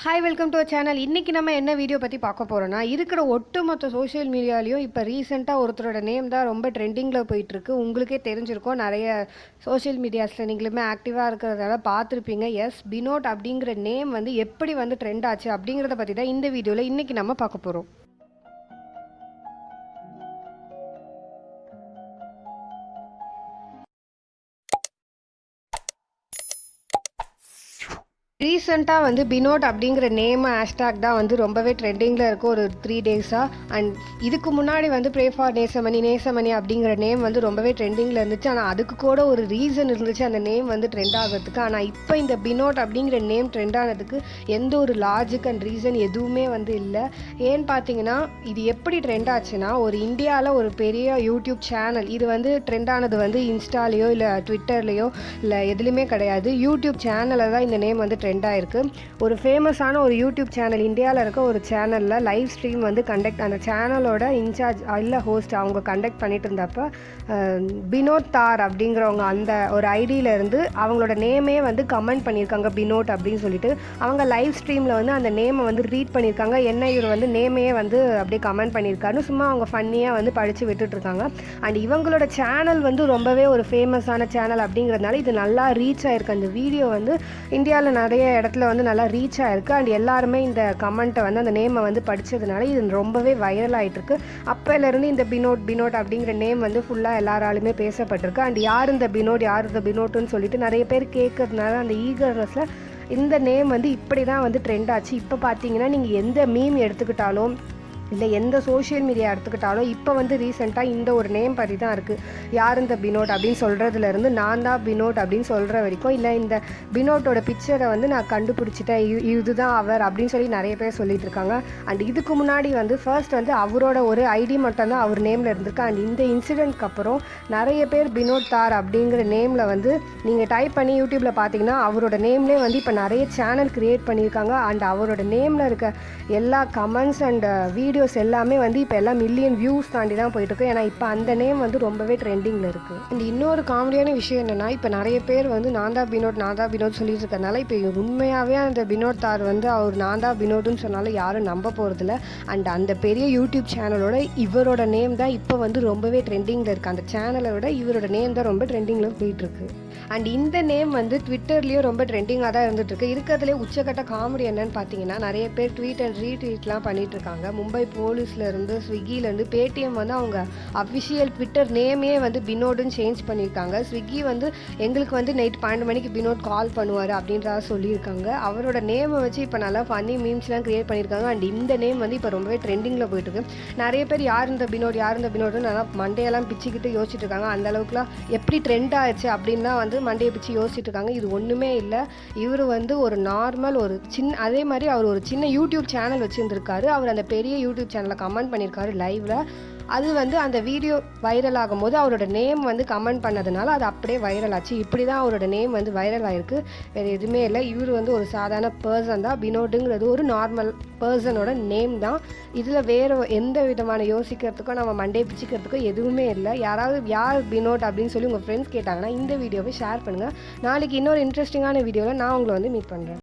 Hi welcome to channel. இன்றைக்கி நம்ம என்ன வீடியோ பற்றி பார்க்க போகிறோன்னா, இருக்கிற ஒட்டுமொத்த சோஷியல் மீடியாலையும் இப்போ ரீசெண்டாக ஒருத்தரோட நேம் தான் ரொம்ப ட்ரெண்டிங்கில் போயிட்டுருக்கு. உங்களுக்கே தெரிஞ்சிருக்கும், நிறைய சோஷியல் மீடியாஸில் நீங்களுமே ஆக்டிவாக இருக்கிறதால பார்த்துருப்பீங்க. எஸ், பினோட் அப்படிங்கிற நேம் வந்து எப்படி வந்து ட்ரெண்ட் ஆச்சு அப்படிங்கிறத பற்றி தான் இந்த வீடியோவில் இன்றைக்கி நம்ம பார்க்க போகிறோம். ரீசெண்டாக வந்து பினோட் அப்படிங்கிற நேம் ஹேஷ்டாக் தான் வந்து ரொம்பவே ட்ரெண்டிங்கில் இருக்குது ஒரு 3 டேஸாக. அண்ட் இதுக்கு முன்னாடி வந்து ப்ரே ஃபார் நேசமணி அப்படிங்கிற நேம் வந்து ரொம்பவே ட்ரெண்டிங்கில் இருந்துச்சு. ஆனால் அதுக்கு கூட ஒரு ரீசன் இருந்துச்சு அந்த நேம் வந்து ட்ரெண்ட் ஆகிறதுக்கு. ஆனால் இப்போ இந்த பினோட் அப்படிங்கிற நேம் ட்ரெண்ட் ஆனதுக்கு எந்த ஒரு லாஜிக் அண்ட் ரீசன் எதுவுமே வந்து இல்லை. ஏன்னு பார்த்தீங்கன்னா, இது எப்படி ட்ரெண்ட் ஆச்சுன்னா, ஒரு இந்தியாவில் ஒரு பெரிய யூடியூப் சேனல், இது வந்து ட்ரெண்ட் ஆனது வந்து இன்ஸ்டாலேயோ இல்லை ட்விட்டர்லேயோ இல்லை எதுலேயுமே கிடையாது. யூடியூப் சேனலில் தான் இந்த நேம் வந்து ட்ரெண்ட் ஆயிருக்கு. ஒரு ஃபேமஸான ஒரு யூடியூப் சேனல், இந்தியாவில் இருக்க ஒரு சேனலில் லைவ் ஸ்ட்ரீம் வந்து அந்த சேனலோட இன்சார்ஜ் இல்லை ஹோஸ்ட் அவங்க கண்டக்ட் பண்ணிட்டு இருந்தப்போ பினோத் தார் அப்படிங்கிறவங்க அந்த ஒரு ஐடியிலேருந்து அவங்களோட நேமே வந்து கமெண்ட் பண்ணியிருக்காங்க பினோட் அப்படின்னு சொல்லிட்டு. அவங்க லைவ் ஸ்ட்ரீமில் வந்து அந்த நேமை வந்து ரீட் பண்ணியிருக்காங்க. என்ன இவர் வந்து நேமையே வந்து அப்படியே கமெண்ட் பண்ணியிருக்காருன்னு சும்மா அவங்க ஃபன்னியாக வந்து படித்து விட்டுட்ருக்காங்க. அண்ட் இவங்களோட சேனல் வந்து ரொம்பவே ஒரு ஃபேமஸான சேனல் அப்படிங்கிறதுனால இது நல்லா ரீச் ஆகிருக்கு. அந்த வீடியோ வந்து இந்தியாவில் நிறைய இடத்துல வந்து நல்லா ரீச் ஆகிருக்கு. அண்ட் எல்லாருமே இந்த கமெண்ட்டை வந்து அந்த நேமை வந்து படித்ததுனால இது ரொம்பவே வைரல் ஆகிட்டுருக்கு. அப்போலேருந்து இந்த பினோட் அப்படிங்கிற நேம் வந்து ஃபுல்லாக எல்லாராலுமே பேசப்பட்டிருக்கு. அண்ட் யார் இந்த பினோட்டுன்னு சொல்லிட்டு நிறைய பேர் கேட்கறதுனால அந்த ஈகர்னஸில் இந்த நேம் வந்து இப்படி தான் வந்து ட்ரெண்ட் ஆச்சு. இப்போ பார்த்தீங்கன்னா நீங்கள் எந்த மீம் எடுத்துக்கிட்டாலும் இல்லை எந்த சோஷியல் மீடியா எடுத்துக்கிட்டாலும் இப்போ வந்து ரீசெண்டாக இந்த ஒரு நேம் பற்றி தான் இருக்குது. யார் இந்த பினோட் அப்படின்னு சொல்கிறதுலேருந்து நான் தான் பினோட் அப்படின்னு சொல்கிற வரைக்கும், இல்லை இந்த பினோட்டோட பிக்சரை வந்து நான் கண்டுபிடிச்சிட்டேன், இதுதான் அவர் அப்படின்னு சொல்லி நிறைய பேர் சொல்லிட்டு இருக்காங்க. அண்ட் இதுக்கு முன்னாடி வந்து ஃபர்ஸ்ட் வந்து அவரோட ஒரு ஐடி மட்டும்தான் அவர் நேமில் இருந்திருக்கு. அண்ட் இந்த இன்சிடென்ட்க்கு அப்புறம் நிறைய பேர் பினோட் தார் அப்படிங்கிற நேமில் வந்து நீங்கள் டைப் பண்ணி யூடியூப்பில் பார்த்தீங்கன்னா அவரோட நேம்லேயே வந்து இப்போ நிறைய சேனல் க்ரியேட் பண்ணியிருக்காங்க. அண்ட் அவரோட நேமில் இருக்க எல்லா கமெண்ட்ஸ் அண்ட் வீடியோஸ் எல்லாமே வந்து இப்போ எல்லாம் மில்லியன் வியூஸ் தாண்டி தான் போயிட்டுருக்கு. ஏன்னா இப்போ அந்த நேம் வந்து ரொம்பவே ட்ரெண்டிங்கில் இருக்குது. அண்ட் இன்னொரு காமெடியான விஷயம் என்னென்னா, இப்போ நிறைய பேர் வந்து நான் தான் பினோட் சொல்லிட்டு இருக்கறனால இப்போ உண்மையாகவே அந்த பினோட் தார் வந்து அவர் நான் தான் பினோட்னு சொன்னாலும் யாரும் நம்ப போகிறதில்ல. அண்ட் அந்த பெரிய யூடியூப் சேனலோட இவரோட நேம் தான் இப்போ வந்து ரொம்பவே ட்ரெண்டிங்கில் இருக்குது. அந்த சேனலை விட இவரோட நேம் தான் ரொம்ப ட்ரெண்டிங்கில் போயிட்டுருக்கு. அண்ட் இந்த நேம் வந்து ட்விட்டர்லேயும் ரொம்ப ட்ரெண்டிங்காக தான் இருந்துகிட்ருக்கு. இருக்கிறதுலே உச்சக்கட்ட காமெடி என்னன்னு பார்த்தீங்கன்னா, நிறைய பேர் ட்வீட் அண்ட் ரீட்வீட்லாம் பண்ணிகிட்ருக்காங்க. மும்பை போலீஸ்லேருந்து ஸ்விக்கிலேருந்து பேடிஎம் வந்து அவங்க அஃபிஷியல் ட்விட்டர் நேமே வந்து பினோடுன்னு சேஞ்ச் பண்ணியிருக்காங்க. ஸ்விக்கி வந்து எங்களுக்கு வந்து நைட் 12 மணிக்கு பினோட் கால் பண்ணுவார் அப்படின்றத சொல்லியிருக்காங்க. அவரோட நேமை வச்சு இப்போ நல்லா ஃபன்னி மீம்ஸ்லாம் க்ரியேட் பண்ணியிருக்காங்க. அண்ட் இந்த நேம் வந்து இப்போ ரொம்பவே ட்ரெண்டிங்கில் போயிட்டுருக்கு. நிறைய பேர் யார் இந்த பினோட்னு நல்லா மண்டையெல்லாம் பிச்சுக்கிட்டு யோசிச்சுட்டு இருக்காங்க. அந்த அளவுக்குலாம் எப்படி ட்ரெண்ட் ஆயிடுச்சு அப்படின்னா வந்து மண்டையை பிச்சு யோசிச்சுட்டு இருக்காங்க. இது ஒன்றுமே இல்லை. இவர் வந்து ஒரு நார்மல் ஒரு அதே மாதிரி அவர் ஒரு சின்ன யூடியூப் சேனல் வச்சுருந்துருக்காரு. அவர் அந்த பெரிய யூடியூப் சேனலில் கமெண்ட் பண்ணியிருக்காரு லைவில். அது வந்து அந்த வீடியோ வைரல் ஆகும்போது அவரோட நேம் வந்து கமெண்ட் பண்ணதுனால அது அப்படியே வைரல் ஆச்சு. இப்படி தான் அவரோட நேம் வந்து வைரல் ஆகிருக்கு. வேறு எதுவுமே இல்லை. இவர் வந்து ஒரு சாதாரண பர்சன் தான். பினோடுங்கிறது ஒரு நார்மல் பர்சனோட நேம் தான். இதில் வேறு எந்த விதமான யோசிக்கிறதுக்கோ நம்ம மண்டே பிச்சுக்கிறதுக்கோ எதுவுமே இல்லை. யார் பினோட் அப்படின்னு சொல்லி உங்கள் ஃப்ரெண்ட்ஸ் கேட்டாங்கன்னா இந்த வீடியோவை ஷேர் பண்ணுங்கள். நாளைக்கு இன்னொரு இன்ட்ரெஸ்டிங்கான வீடியோவில் நான் உங்களை வந்து மீட் பண்ணுறேன்.